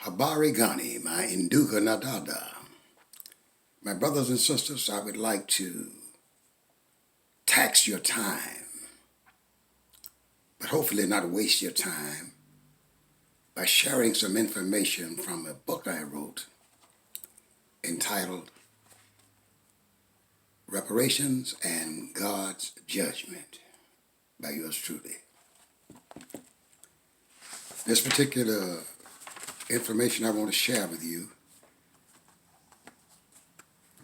Habari Gani, my Induga Nadada. My brothers and sisters, I would like to tax your time, but hopefully not waste your time by sharing some information from a book I wrote entitled Reparations and God's Judgment by yours truly. This particular information I want to share with you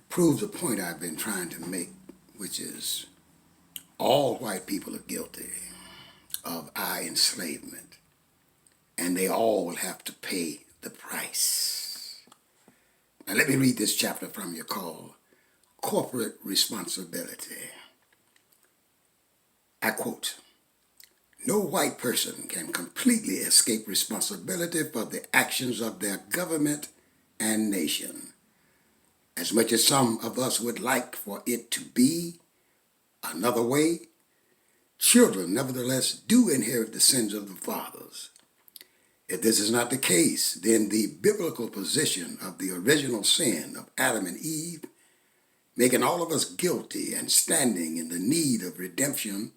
proves a point I've been trying to make, which is all white people are guilty of our enslavement, and they all have to pay the price. Now let me read this chapter from you called Corporate Responsibility. I quote, "No white person can completely escape responsibility for the actions of their government and nation. As much as some of us would like for it to be another way, children nevertheless do inherit the sins of the fathers. If this is not the case, then the biblical position of the original sin of Adam and Eve, making all of us guilty and standing in the need of redemption,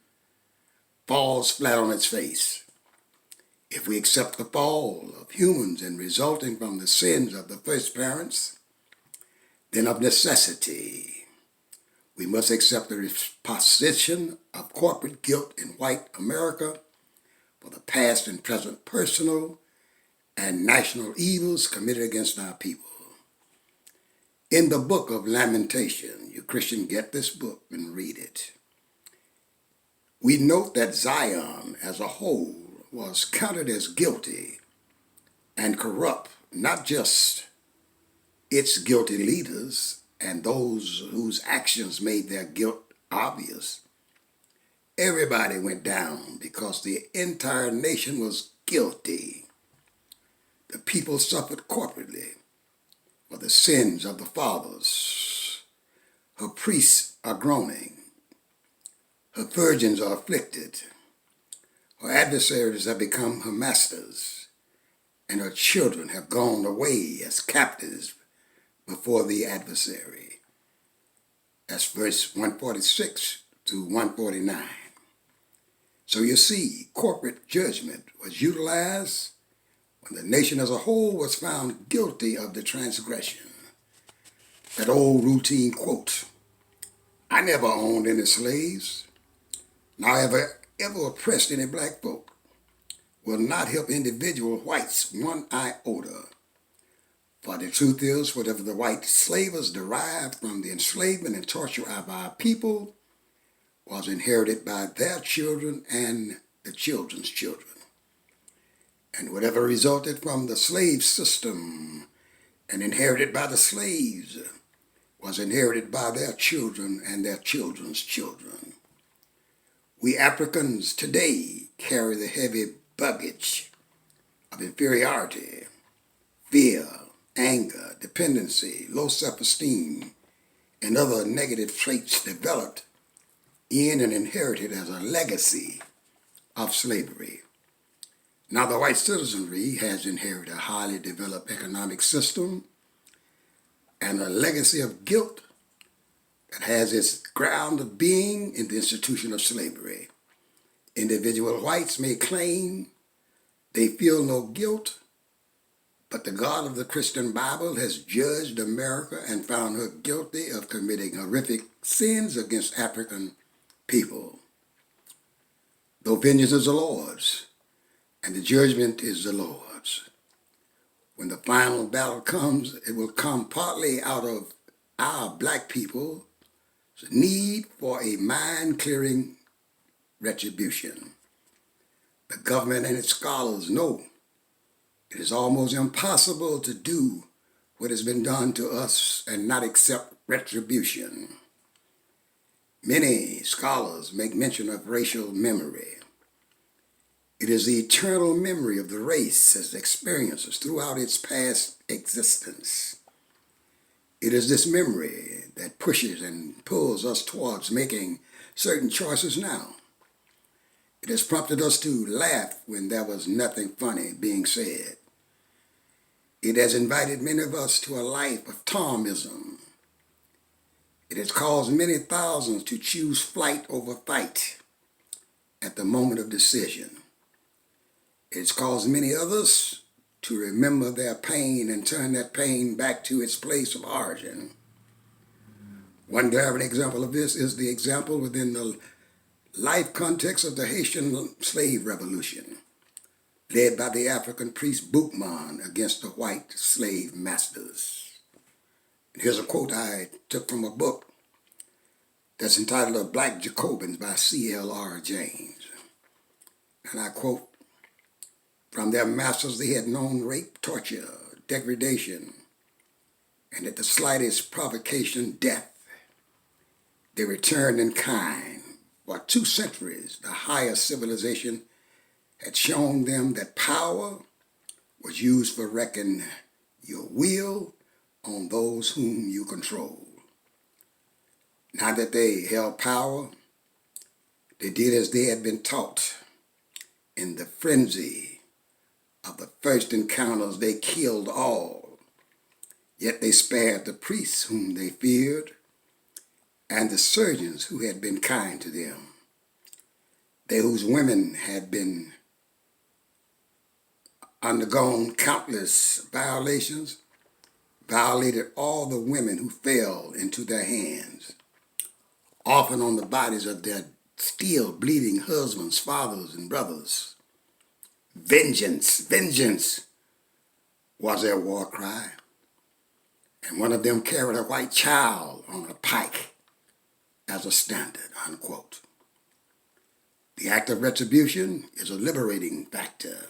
falls flat on its face. If we accept the fall of humans and resulting from the sins of the first parents, then of necessity, we must accept the position of corporate guilt in white America for the past and present personal and national evils committed against our people. In the book of Lamentation, you Christian, get this book and read it. We note that Zion as a whole was counted as guilty and corrupt, not just its guilty leaders and those whose actions made their guilt obvious. Everybody went down because the entire nation was guilty. The people suffered corporately for the sins of the fathers. Her priests are groaning. Her virgins are afflicted. Her adversaries have become her masters, and her children have gone away as captives before the adversary." That's verse 146 to 149. So you see, corporate judgment was utilized when the nation as a whole was found guilty of the transgression. That old routine quote, "I never owned any slaves, nor ever oppressed any black folk," will not help individual whites one iota. For the truth is, whatever the white slavers derived from the enslavement and torture of our people was inherited by their children and the children's children. And whatever resulted from the slave system and inherited by the slaves was inherited by their children and their children's children. We Africans today carry the heavy baggage of inferiority, fear, anger, dependency, low self-esteem, and other negative traits developed in and inherited as a legacy of slavery. Now the white citizenry has inherited a highly developed economic system and a legacy of guilt that has its ground of being in the institution of slavery. Individual whites may claim they feel no guilt, but the God of the Christian Bible has judged America and found her guilty of committing horrific sins against African people. Though vengeance is the Lord's, and the judgment is the Lord's. When the final battle comes, it will come partly out of our black people's need for a mind-clearing retribution. The government and its scholars know it is almost impossible to do what has been done to us and not accept retribution. Many scholars make mention of racial memory. It is the eternal memory of the race as experiences throughout its past existence. It is this memory that pushes and pulls us towards making certain choices now. It has prompted us to laugh when there was nothing funny being said. It has invited many of us to a life of Thomism. It has caused many thousands to choose flight over fight at the moment of decision. It has caused many others to remember their pain and turn that pain back to its place of origin. One glaring example of this is the example within the life context of the Haitian slave revolution, led by the African priest Boukman against the white slave masters. Here's a quote I took from a book that's entitled "The Black Jacobins" by C.L.R. James. And I quote, "From their masters they had known rape, torture, degradation, and at the slightest provocation, death. They returned in kind. For 2 centuries, the higher civilization had shown them that power was used for wrecking your will on those whom you control. Now that they held power, they did as they had been taught. In the frenzy of the first encounters, they killed all. Yet they spared the priests whom they feared and the surgeons who had been kind to them. They whose women had been undergone countless violations, violated all the women who fell into their hands, often on the bodies of their still bleeding husbands, fathers, and brothers. Vengeance, vengeance was their war cry. And one of them carried a white child on a pike as a standard," unquote. The act of retribution is a liberating factor,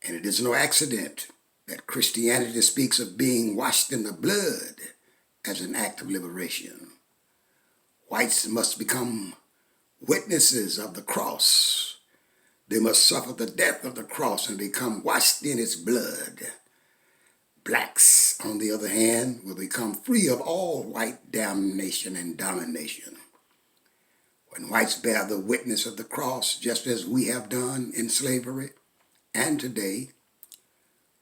and it is no accident that Christianity speaks of being washed in the blood as an act of liberation. Whites must become witnesses of the cross. They must suffer the death of the cross and become washed in its blood. Blacks, on the other hand, will become free of all white damnation and domination. When whites bear the witness of the cross, just as we have done in slavery and today,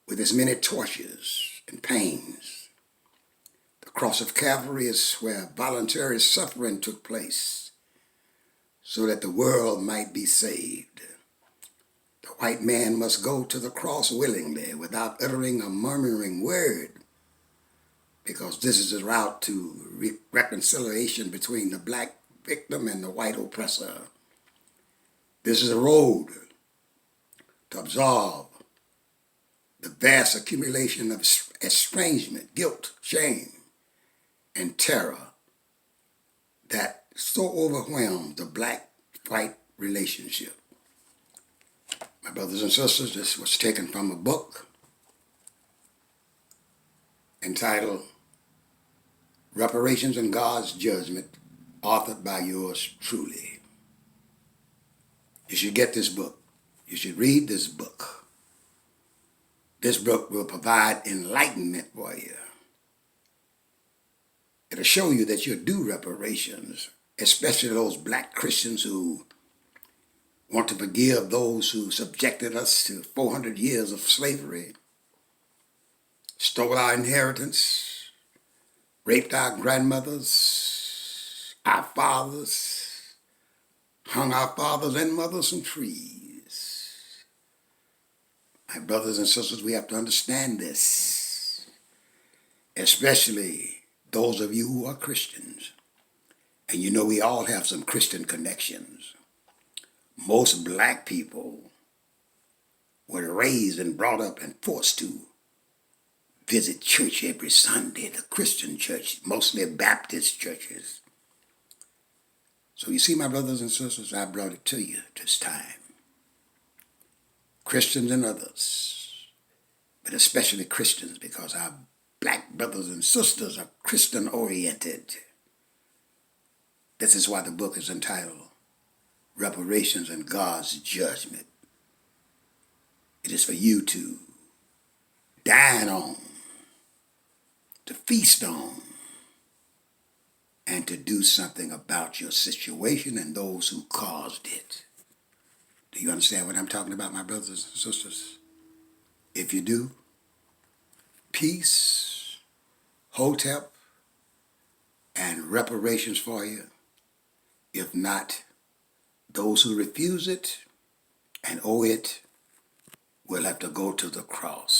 with as many tortures and pains. The cross of Calvary is where voluntary suffering took place so that the world might be saved. The white man must go to the cross willingly without uttering a murmuring word, because this is the route to reconciliation between the black victim and the white oppressor. This is a road to absolve the vast accumulation of estrangement, guilt, shame, and terror that so overwhelms the black-white relationship. My brothers and sisters, this was taken from a book entitled Reparations and God's Judgment, authored by yours truly. You should get this book. You should read this book. This book will provide enlightenment for you. It'll show you that you'll do reparations, especially those black Christians who want to forgive those who subjected us to 400 years of slavery, stole our inheritance, raped our grandmothers, our fathers, hung our fathers and mothers from trees. My brothers and sisters, we have to understand this, especially those of you who are Christians. And you know we all have some Christian connections. Most black people were raised and brought up and forced to visit church every Sunday, the Christian church, mostly Baptist churches. So you see, my brothers and sisters, I brought it to you this time. Christians and others, but especially Christians, because our black brothers and sisters are Christian-oriented. This is why the book is entitled Reparations and God's Judgment. It is for you to dine on, to feast on, and to do something about your situation and those who caused it. Do you understand what I'm talking about, my brothers and sisters? If you do, peace, hotep, and reparations for you. If not, those who refuse it and owe it will have to go to the cross.